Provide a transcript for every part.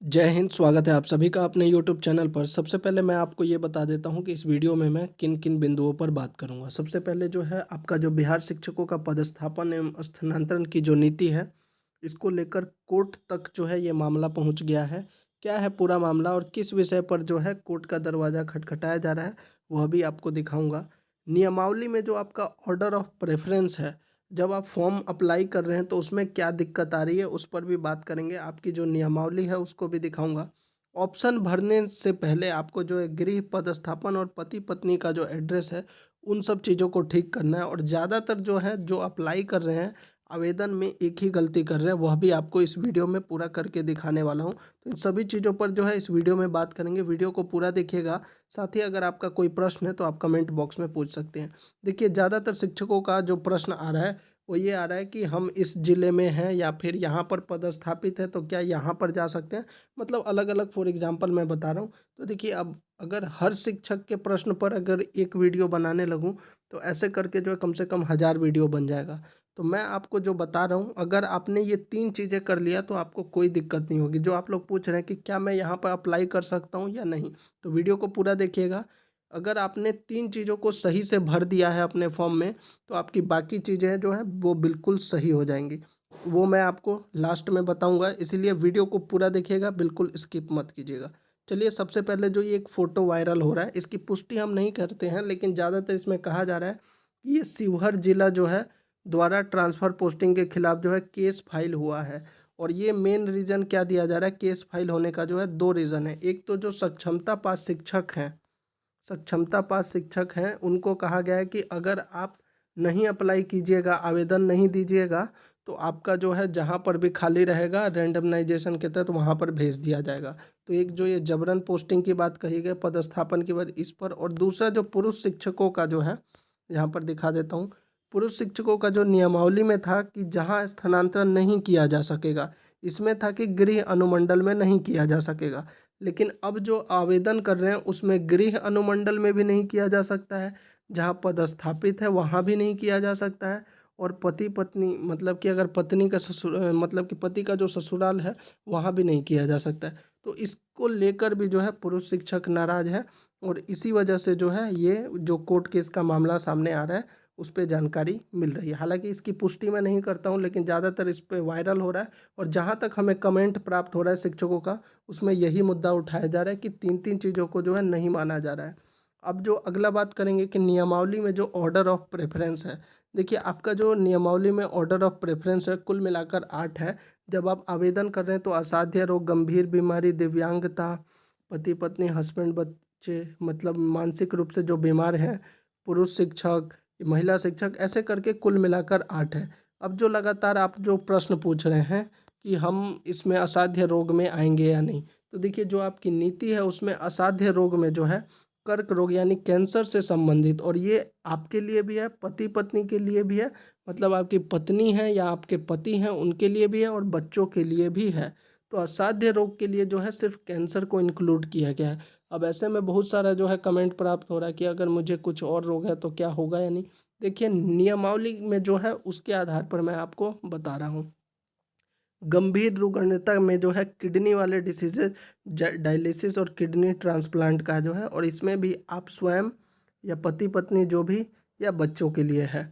जय हिंद। स्वागत है आप सभी का अपने यूट्यूब चैनल पर। सबसे पहले मैं आपको ये बता देता हूँ कि इस वीडियो में मैं किन किन बिंदुओं पर बात करूँगा। सबसे पहले जो है आपका जो बिहार शिक्षकों का पदस्थापन एवं स्थानांतरण की जो नीति है, इसको लेकर कोर्ट तक जो है ये मामला पहुँच गया है। क्या है पूरा मामला और किस विषय पर जो है कोर्ट का दरवाज़ा खटखटाया जा रहा है, वह भी आपको दिखाऊँगा। नियमावली में जो आपका ऑर्डर ऑफ प्रेफरेंस है, जब आप फॉर्म अप्लाई कर रहे हैं तो उसमें क्या दिक्कत आ रही है, उस पर भी बात करेंगे। आपकी जो नियमावली है उसको भी दिखाऊंगा। ऑप्शन भरने से पहले आपको जो है गृह पदस्थापन और पति पत्नी का जो एड्रेस है, उन सब चीज़ों को ठीक करना है। और ज़्यादातर जो है जो अप्लाई कर रहे हैं आवेदन में एक ही गलती कर रहे हैं, वह भी आपको इस वीडियो में पूरा करके दिखाने वाला हूँ। तो इन सभी चीज़ों पर जो है इस वीडियो में बात करेंगे। वीडियो को पूरा देखिएगा। साथ ही अगर आपका कोई प्रश्न है तो आप कमेंट बॉक्स में पूछ सकते हैं। देखिए, ज़्यादातर शिक्षकों का जो प्रश्न आ रहा है वो ये आ रहा है कि हम इस ज़िले में हैं या फिर यहाँ पर पदस्थापित है तो क्या यहाँ पर जा सकते हैं। मतलब अलग अलग फॉर एग्जांपल मैं बता रहा हूँ। तो देखिए, अब अगर हर शिक्षक के प्रश्न पर अगर एक वीडियो बनाने लगूँ तो ऐसे करके जो है कम से कम 1000 वीडियो बन जाएगा। तो मैं आपको जो बता रहा हूँ, अगर आपने ये 3 चीज़ें कर लिया तो आपको कोई दिक्कत नहीं होगी। जो आप लोग पूछ रहे हैं कि क्या मैं यहाँ पर अप्लाई कर सकता हूँ या नहीं, तो वीडियो को पूरा देखिएगा। अगर आपने 3 चीज़ों को सही से भर दिया है अपने फॉर्म में, तो आपकी बाकी चीज़ें जो हैं वो बिल्कुल सही हो जाएँगी। वो मैं आपको लास्ट में बताऊँगा, इसीलिए वीडियो को पूरा देखिएगा, बिल्कुल स्किप मत कीजिएगा। चलिए, सबसे पहले जो ये एक फ़ोटो वायरल हो रहा है, इसकी पुष्टि हम नहीं करते हैं, लेकिन ज़्यादातर इसमें कहा जा रहा है कि ये शिवहर जिला जो है द्वारा ट्रांसफ़र पोस्टिंग के खिलाफ जो है केस फाइल हुआ है। और ये मेन रीज़न क्या दिया जा रहा है केस फाइल होने का, जो है 2 रीज़न है। एक तो जो सक्षमता पास शिक्षक हैं, उनको कहा गया है कि अगर आप नहीं अप्लाई कीजिएगा, आवेदन नहीं दीजिएगा, तो आपका जो है जहाँ पर भी खाली रहेगा रैंडमनाइजेशन के तहत वहाँ पर भेज दिया जाएगा। तो एक जो ये जबरन पोस्टिंग की बात कही गई पदस्थापन के बाद, इस पर। और दूसरा जो पुरुष शिक्षकों का जो है, यहाँ पर दिखा देता हूँ। पुरुष शिक्षकों का जो नियमावली में था कि जहाँ स्थानांतरण नहीं किया जा सकेगा, इसमें था कि गृह अनुमंडल में नहीं किया जा सकेगा। लेकिन अब जो आवेदन कर रहे हैं उसमें गृह अनुमंडल में भी नहीं किया जा सकता है, जहाँ पदस्थापित है वहाँ भी नहीं किया जा सकता है, और पति पत्नी मतलब कि अगर पत्नी का मतलब कि पति का जो ससुराल है वहाँ भी नहीं किया जा सकता है। तो इसको लेकर भी जो है पुरुष शिक्षक नाराज है, और इसी वजह से जो है ये जो कोर्ट केस का मामला सामने आ रहा है उस पे जानकारी मिल रही है। हालांकि इसकी पुष्टि मैं नहीं करता हूँ, लेकिन ज़्यादातर इस पे वायरल हो रहा है। और जहाँ तक हमें कमेंट प्राप्त हो रहा है शिक्षकों का, उसमें यही मुद्दा उठाया जा रहा है कि 3-3 चीज़ों को जो है नहीं माना जा रहा है। अब जो अगला बात करेंगे कि नियमावली में जो ऑर्डर ऑफ प्रेफ़रेंस है। देखिए, आपका जो नियमावली में ऑर्डर ऑफ प्रेफ़रेंस है कुल मिलाकर 8 है। जब आप आवेदन कर रहे हैं तो असाध्य रोग, गंभीर बीमारी, दिव्यांगता, पति-पत्नी, हस्बैंड, बच्चे, मतलब मानसिक रूप से जो बीमार हैं, पुरुष शिक्षक, महिला शिक्षक, ऐसे करके कुल मिलाकर 8 है। अब जो लगातार आप जो प्रश्न पूछ रहे हैं कि हम इसमें असाध्य रोग में आएँगे या नहीं। तो देखिए, जो आपकी नीति है उसमें असाध्य रोग में जो है कर्क रोग यानी कैंसर से संबंधित, और ये आपके लिए भी है, पति पत्नी के लिए भी है, मतलब आपकी पत्नी है या आपके पति हैं उनके लिए भी है, और बच्चों के लिए भी है। तो असाध्य रोग के लिए जो है सिर्फ कैंसर को इंक्लूड किया गया है। अब ऐसे में बहुत सारा जो है कमेंट प्राप्त हो रहा है कि अगर मुझे कुछ और रोग है तो क्या होगा या नहीं। देखिए, नियमावली में जो है उसके आधार पर मैं आपको बता रहा हूँ। गंभीर रुग्णता में जो है किडनी वाले डिसीजेज, डायलिसिस और किडनी ट्रांसप्लांट का जो है, और इसमें भी आप स्वयं या पति पत्नी जो भी, या बच्चों के लिए है।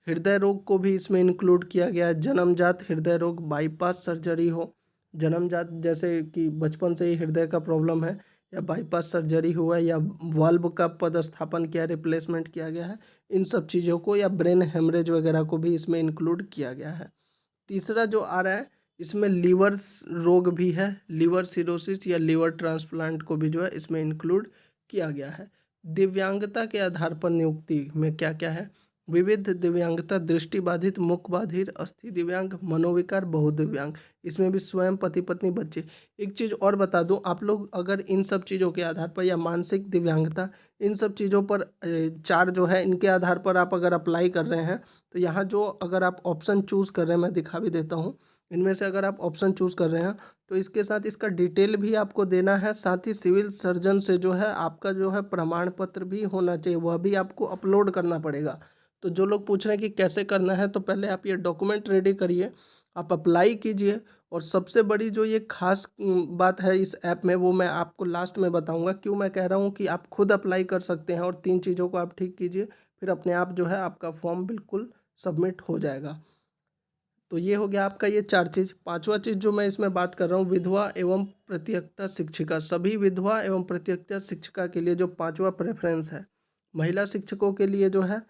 हृदय रोग को भी इसमें इंक्लूड किया गया है। जन्मजात हृदय रोग, बाईपास सर्जरी हो, जन्मजात जैसे कि बचपन से ही हृदय का प्रॉब्लम है, या बाईपास सर्जरी हुआ है, या वाल्व का पदस्थापन किया, रिप्लेसमेंट किया गया है, इन सब चीज़ों को, या ब्रेन हेमरेज वगैरह को भी इसमें इंक्लूड किया गया है। तीसरा जो आ रहा है, इसमें रोग भी है, लीवर सिरोसिस या लीवर ट्रांसप्लांट को भी जो है इसमें इंक्लूड किया गया है। दिव्यांगता के आधार पर नियुक्ति में क्या क्या है, विविध दिव्यांगता, दृष्टि बाधित, मुख बाधित, अस्थि दिव्यांग, मनोविकार, बहुदिव्यांग, इसमें भी स्वयं, पति पत्नी, बच्चे। एक चीज़ और बता दूं, आप लोग अगर इन सब चीज़ों के आधार पर, या मानसिक दिव्यांगता, इन सब चीज़ों पर 4 जो है इनके आधार पर आप अगर अप्लाई कर रहे हैं, तो यहाँ जो अगर आप ऑप्शन चूज़ कर रहे हैं, मैं दिखा भी देता हूँ। इनमें से अगर आप ऑप्शन चूज़ कर रहे हैं तो इसके साथ इसका डिटेल भी आपको देना है, साथ ही सिविल सर्जन से जो है आपका जो है प्रमाण पत्र भी होना चाहिए, वह भी आपको अपलोड करना पड़ेगा। तो जो लोग पूछ रहे हैं कि कैसे करना है, तो पहले आप ये डॉक्यूमेंट रेडी करिए, आप अप्लाई कीजिए, और सबसे बड़ी जो ये खास बात है इस ऐप में, वो मैं आपको लास्ट में बताऊंगा। क्यों मैं कह रहा हूँ कि आप खुद अप्लाई कर सकते हैं और 3 चीज़ों को आप ठीक कीजिए, फिर अपने आप जो है आपका फॉर्म बिल्कुल सबमिट हो जाएगा। तो ये हो गया आपका ये 4 चीज़। 5वां चीज़ जो मैं इसमें बात कर रहा हूँ, विधवा एवं प्रतियक्ता शिक्षिका। सभी विधवा एवं प्रतियक्ता शिक्षिका के लिए जो 5वां प्रेफरेंस है, महिला शिक्षकों के लिए जो है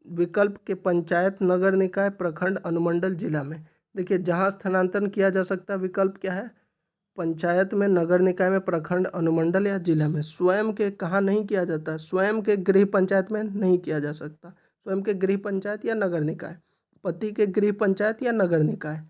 विकल्प के पंचायत, नगर निकाय, प्रखंड, अनुमंडल, जिला में। देखिए, जहाँ स्थानांतरण किया जा सकता है विकल्प क्या है, पंचायत में, नगर निकाय में, प्रखंड, अनुमंडल या जिला में। स्वयं के कहाँ नहीं किया जाता है, स्वयं के गृह पंचायत में नहीं किया जा सकता, स्वयं के गृह पंचायत या नगर निकाय, पति के गृह पंचायत या नगर निकाय,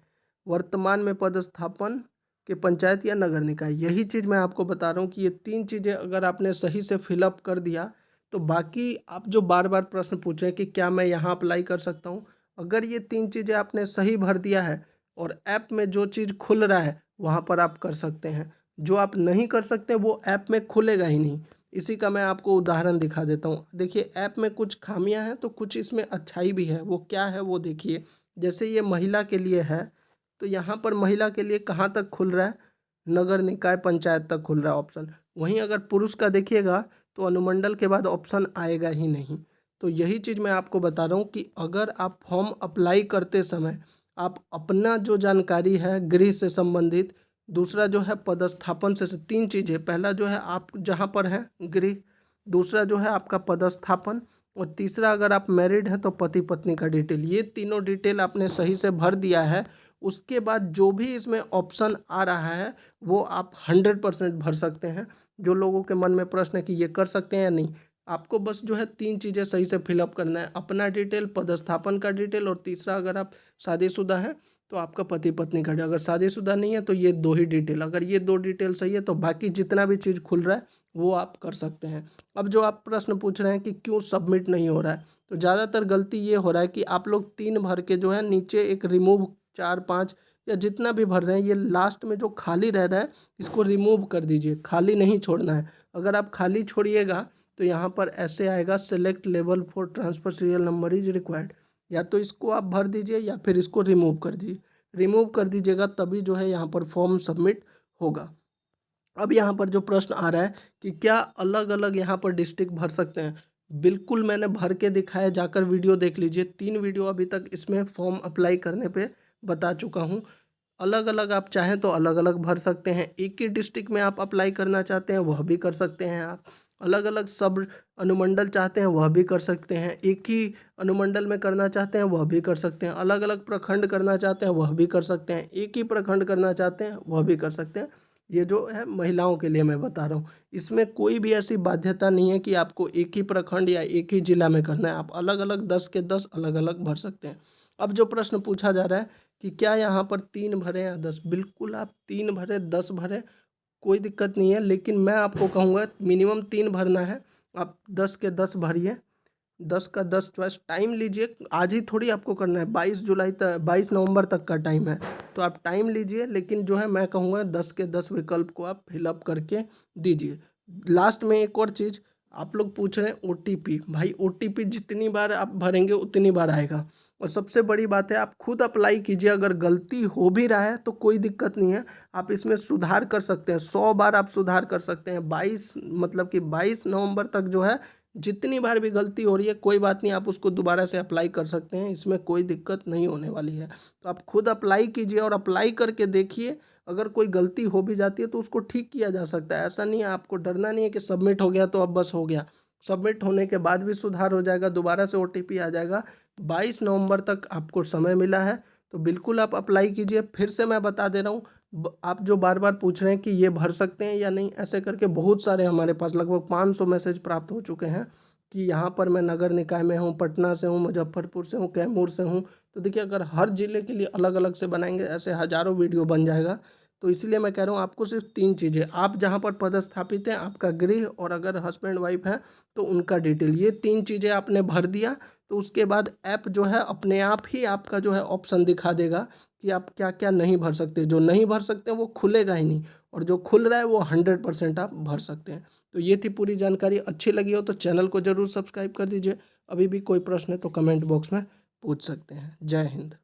वर्तमान में पदस्थापन के पंचायत या नगर निकाय। यही चीज़ मैं आपको बता रहा हूँ कि ये 3 चीज़ें अगर आपने सही से फिलअप कर दिया, तो बाकी आप जो बार बार प्रश्न पूछ रहे हैं कि क्या मैं यहाँ अप्लाई कर सकता हूँ, अगर ये 3 चीज़ें आपने सही भर दिया है और ऐप में जो चीज़ खुल रहा है वहाँ पर आप कर सकते हैं। जो आप नहीं कर सकते वो ऐप में खुलेगा ही नहीं। इसी का मैं आपको उदाहरण दिखा देता हूँ। देखिए, ऐप में कुछ खामियां हैं तो कुछ इसमें अच्छाई भी है। वो क्या है वो देखिए। जैसे ये महिला के लिए है, तो यहाँ पर महिला के लिए कहाँ तक खुल रहा है, नगर निकाय पंचायत तक खुल रहा है ऑप्शन। वहीं अगर पुरुष का देखिएगा तो अनुमंडल के बाद ऑप्शन आएगा ही नहीं। तो यही चीज़ मैं आपको बता रहा हूँ कि अगर आप फॉर्म अप्लाई करते समय आप अपना जो जानकारी है गृह से संबंधित, दूसरा जो है पदस्थापन से 3 चीज़ें, पहला जो है आप जहाँ पर हैं गृह, दूसरा जो है आपका पदस्थापन, और तीसरा अगर आप मैरिड हैं तो पति पत्नी का डिटेल, ये तीनों डिटेल आपने सही से भर दिया है। उसके बाद जो भी इसमें ऑप्शन आ रहा है वो आप 100% भर सकते हैं। जो लोगों के मन में प्रश्न है कि ये कर सकते हैं या नहीं, आपको बस जो है 3 चीज़ें सही से फिलअप करना है, अपना डिटेल, पदस्थापन का डिटेल, और तीसरा अगर आप शादीशुदा हैं तो आपका पति पत्नी का। अगर शादीशुदा नहीं है तो ये 2 ही डिटेल, अगर ये 2 डिटेल सही है तो बाकी जितना भी चीज़ खुल रहा है वो आप कर सकते हैं। अब जो आप प्रश्न पूछ रहे हैं कि क्यों सबमिट नहीं हो रहा है, तो ज़्यादातर गलती ये हो रहा है कि आप लोग 3 भर के जो है नीचे एक रिमूव 4-5 या जितना भी भर रहे हैं, ये लास्ट में जो खाली रह रहा है इसको रिमूव कर दीजिए, खाली नहीं छोड़ना है। अगर आप खाली छोड़िएगा तो यहाँ पर ऐसे आएगा, select level for transfer serial number is required. या तो इसको आप भर दीजिए या फिर इसको रिमूव कर दीजिए। रिमूव कर दीजिएगा तभी जो है यहाँ पर फॉर्म सबमिट होगा। अब यहाँ पर जो प्रश्न आ रहा है कि क्या अलग अलग यहाँ पर डिस्ट्रिक्ट भर सकते हैं, बिल्कुल मैंने भर के दिखाया, जाकर वीडियो देख लीजिए। 3 वीडियो अभी तक इसमें फॉर्म अप्लाई करने पे बता चुका हूँ। अलग अलग आप चाहें तो अलग अलग भर सकते हैं। एक ही डिस्ट्रिक्ट में आप अप्लाई करना चाहते हैं वह भी कर सकते हैं आप। अलग अलग सब अनुमंडल चाहते हैं वह भी कर सकते हैं। एक ही अनुमंडल में करना चाहते हैं वह भी कर सकते हैं। अलग अलग प्रखंड करना चाहते हैं वह भी कर सकते हैं। एक ही प्रखंड करना चाहते हैं वह भी कर सकते हैं। ये जो है महिलाओं के लिए मैं बता रहा हूँ। इसमें कोई भी ऐसी बाध्यता नहीं है कि आपको एक ही प्रखंड या एक ही जिला में करना है। आप अलग अलग 10 के 10 अलग अलग भर सकते हैं। अब जो प्रश्न पूछा जा रहा है कि क्या यहाँ पर 3 भरें या 10, बिल्कुल आप 3 भरें 10 भरें, कोई दिक्कत नहीं है। लेकिन मैं आपको कहूँगा मिनिमम 3 भरना है। आप 10 के 10 भरिए, 10 का 10 चॉइस। टाइम लीजिए, आज ही थोड़ी आपको करना है, 22 जुलाई तक, 22 नवंबर तक का टाइम है, तो आप टाइम लीजिए। लेकिन जो है मैं कहूँगा 10 के 10 विकल्प को आप फिलअप करके दीजिए। लास्ट में एक और चीज़, आप लोग पूछ रहे हैं OTP, भाई OTP जितनी बार आप भरेंगे उतनी बार आएगा। और सबसे बड़ी बात है आप खुद अप्लाई कीजिए, अगर गलती हो भी रहा है तो कोई दिक्कत नहीं है, आप इसमें सुधार कर सकते हैं। 100 बार आप सुधार कर सकते हैं। 22 मतलब कि 22 नवंबर तक जो है जितनी बार भी गलती हो रही है कोई बात नहीं, आप उसको दोबारा से अप्लाई कर सकते हैं, इसमें कोई दिक्कत नहीं होने वाली है। तो आप खुद अप्लाई कीजिए और अप्लाई करके देखिए, अगर कोई गलती हो भी जाती है तो उसको ठीक किया जा सकता है। ऐसा नहीं है, आपको डरना नहीं है कि सबमिट हो गया तो अब बस हो गया। सबमिट होने के बाद भी सुधार हो जाएगा, दोबारा से OTP आ जाएगा। 22 नवंबर तक आपको समय मिला है, तो बिल्कुल आप अप्लाई कीजिए। फिर से मैं बता दे रहा हूँ, आप जो बार बार पूछ रहे हैं कि ये भर सकते हैं या नहीं, ऐसे करके बहुत सारे हमारे पास लगभग 500 मैसेज प्राप्त हो चुके हैं कि यहाँ पर मैं नगर निकाय में हूँ, पटना से हूँ, मुजफ्फरपुर से हूँ, कैमूर से हूँ। तो देखिए, अगर हर जिले के लिए अलग अलग से बनाएंगे ऐसे हज़ारों वीडियो बन जाएगा। तो इसलिए मैं कह रहा हूँ आपको सिर्फ 3 चीज़ें, आप जहाँ पर पदस्थापित हैं, आपका गृह, और अगर हस्बैंड वाइफ हैं तो उनका डिटेल, ये 3 चीज़ें आपने भर दिया तो उसके बाद ऐप जो है अपने आप ही आपका जो है ऑप्शन दिखा देगा कि आप क्या क्या नहीं भर सकते। जो नहीं भर सकते वो खुलेगा ही नहीं, और जो खुल रहा है वो 100% आप भर सकते हैं। तो ये थी पूरी जानकारी। अच्छी लगी हो तो चैनल को ज़रूर सब्सक्राइब कर दीजिए। अभी भी कोई प्रश्न है तो कमेंट बॉक्स में पूछ सकते हैं। जय हिंद।